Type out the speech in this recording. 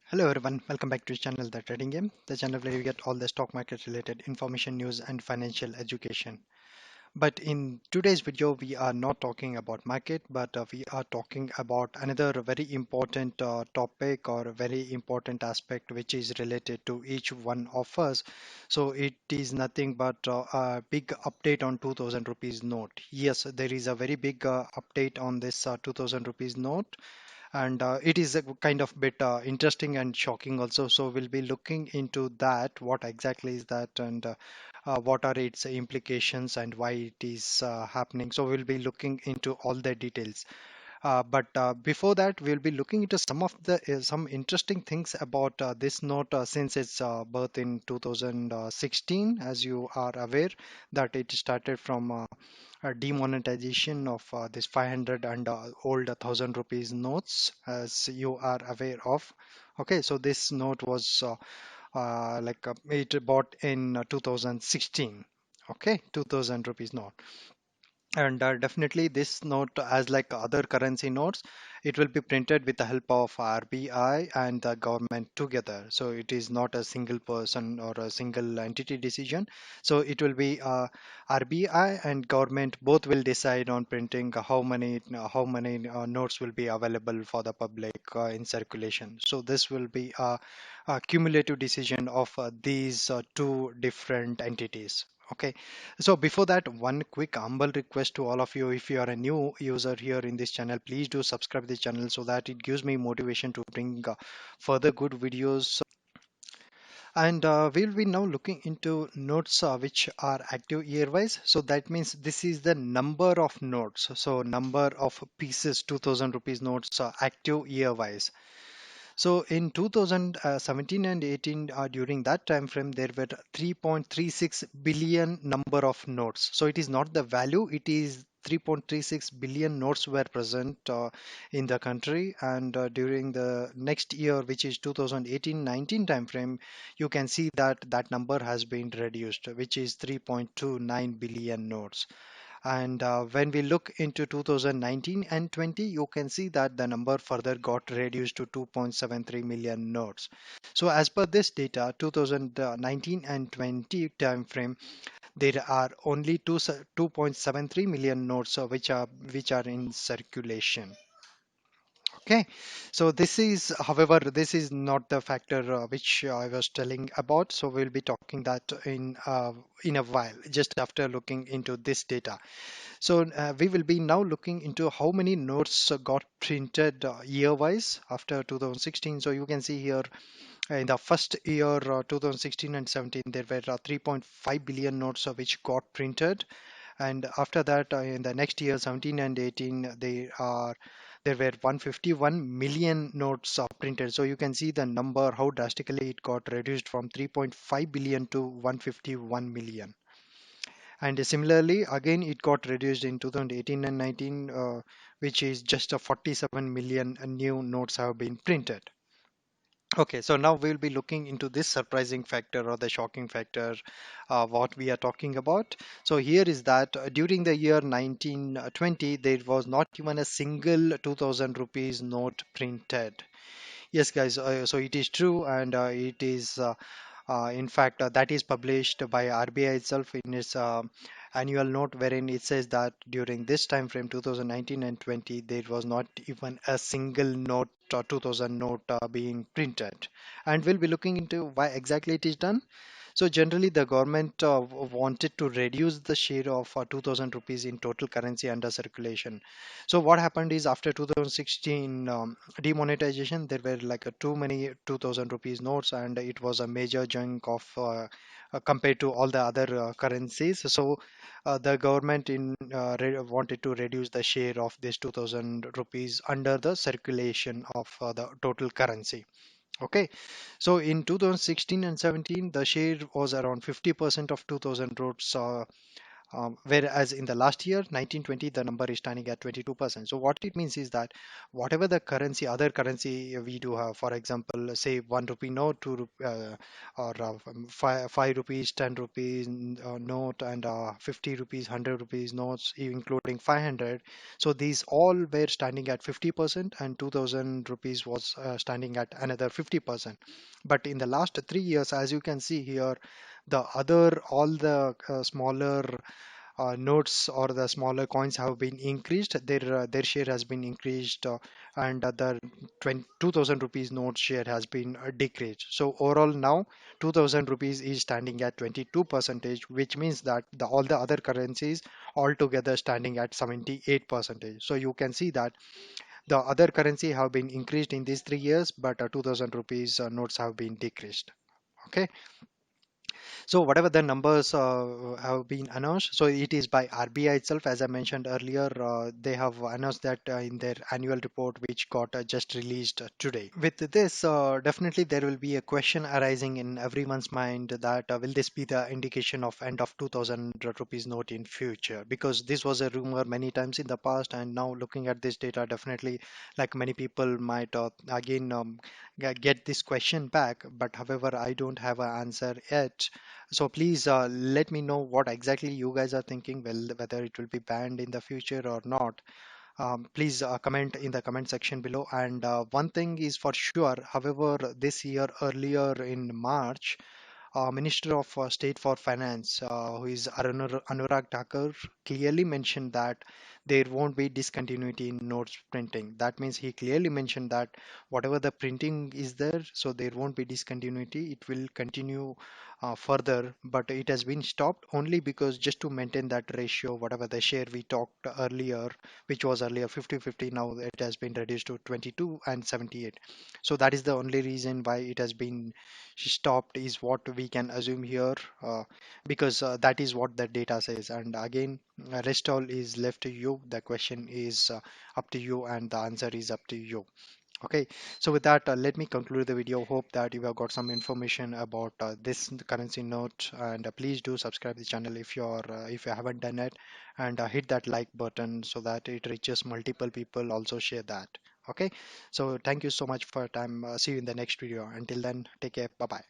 Hello everyone, welcome back to the channel The Trading Game, the channel where you get all the stock market related information, news and financial education. But in today's video, we are not talking about market, but we are talking about another very important topic or a very important aspect which is related to each one of us. So it is nothing but a big update on 2000 rupees note. Yes, there is a very big update on this 2000 rupees note, and it is a kind of bit interesting and shocking also. So we'll be looking into that, what exactly is that, and what are its implications and why it is happening. So we'll be looking into all the details. But before that, we'll be looking into some of the some interesting things about this note since its birth in 2016. As you are aware, that it started from demonetization of this 500 and old 1000 rupees notes, as you are aware of. Okay, so this note was it bought in 2016. Okay, 2000 rupees note. And definitely this note, as like other currency notes, it will be printed with the help of RBI and the government together. So it is not a single person or a single entity decision. So it will be RBI and government both will decide on printing how many notes will be available for the public in circulation. So this will be a cumulative decision of these two different entities. Okay, so before that, one quick humble request to all of you. If you are a new user here in this channel, please do subscribe the channel so that it gives me motivation to bring further good videos. And we'll be now looking into notes which are active year-wise. So that means this is the number of notes. So number of pieces, 2000 rupees notes active year-wise. So in 2017 and 18, during that time frame, there were 3.36 billion number of notes. So it is not the value, it is 3.36 billion notes were present in the country. And during the next year, which is 2018-19 time frame, you can see that that number has been reduced, which is 3.29 billion notes. And when we look into 2019 and 20, you can see that the number further got reduced to 2.73 million notes. So as per this data, 2019 and 20 time frame, there are only 2.73 million notes which are in circulation. Okay, so this is, however, this is not the factor which I was telling about. So we'll be talking that in a while, just after looking into this data. So we will be now looking into how many notes got printed year-wise after 2016. So you can see here in the first year, 2016 and 17, there were 3.5 billion notes which got printed. And after that, in the next year, 17 and 18, there were 151 million notes printed. So you can see the number, how drastically it got reduced from 3.5 billion to 151 million. And similarly, again, it got reduced in 2018 and 19, which is just a 47 million new notes have been printed. Okay, so now we'll be looking into this surprising factor or the shocking factor, what we are talking about. So here is that during the year 1920, there was not even a single 2000 rupees note printed. Yes, guys, so it is true, and it is in fact, that is published by RBI itself in its annual note, wherein it says that during this time frame, 2019 and 20, there was not even a single note or 2000 note being printed. And we'll be looking into why exactly it is done. So generally, the government wanted to reduce the share of 2000 rupees in total currency under circulation. So what happened is after 2016 demonetization, there were like too many 2000 rupees notes, and it was a major chunk of compared to all the other currencies. So the government wanted to reduce the share of this 2000 rupees under the circulation of the total currency. Okay, so in 2016 and 17, the share was around 50% of 2000 notes whereas in the last year 1920 the number is standing at 22%. So what it means is that whatever the currency, other currency we do have, for example, say 1 rupee note, or 5 rupees, 10 rupees note, and 50 rupees, 100 rupees notes, including 500. So these all were standing at 50%, and 2000 rupees was standing at another 50%. But in the last 3 years, as you can see here, the other all the smaller notes or the smaller coins have been increased. Their share has been increased, and the 2000 rupees note share has been decreased. So overall now 2000 rupees is standing at 22 percentage, which means that all the other currencies altogether standing at 78 percentage. So you can see that the other currency have been increased in these 3 years, but 2000 rupees notes have been decreased. Okay. So whatever the numbers have been announced, so it is by RBI itself. As I mentioned earlier, they have announced that in their annual report, which got just released today. With this, definitely there will be a question arising in everyone's mind that will this be the indication of end of 2000 rupees note in future? Because this was a rumor many times in the past, and now looking at this data, definitely like many people might again get this question back. But however, I don't have an answer yet. So please let me know what exactly you guys are thinking, well, whether it will be banned in the future or not. Please comment in the comment section below. And one thing is for sure, however, this year earlier in March, Minister of State for Finance, who is Anurag Thakur, clearly mentioned that there won't be discontinuity in notes printing. That means he clearly mentioned that whatever the printing is there, so there won't be discontinuity. It will continue further, but it has been stopped only because just to maintain that ratio, whatever the share we talked earlier, which was earlier 50-50, now it has been reduced to 22 and 78. So that is the only reason why it has been stopped, is what we can assume here, because that is what the data says. And again, rest all is left to you. The question is up to you, and the answer is up to you. Okay, so with that, let me conclude the video. Hope that you have got some information about this currency note, and please do subscribe the channel if you haven't done it, and hit that like button so that it reaches multiple people. Also share that. Okay, so thank you so much for your time. See you in the next video. Until then, take care. Bye bye.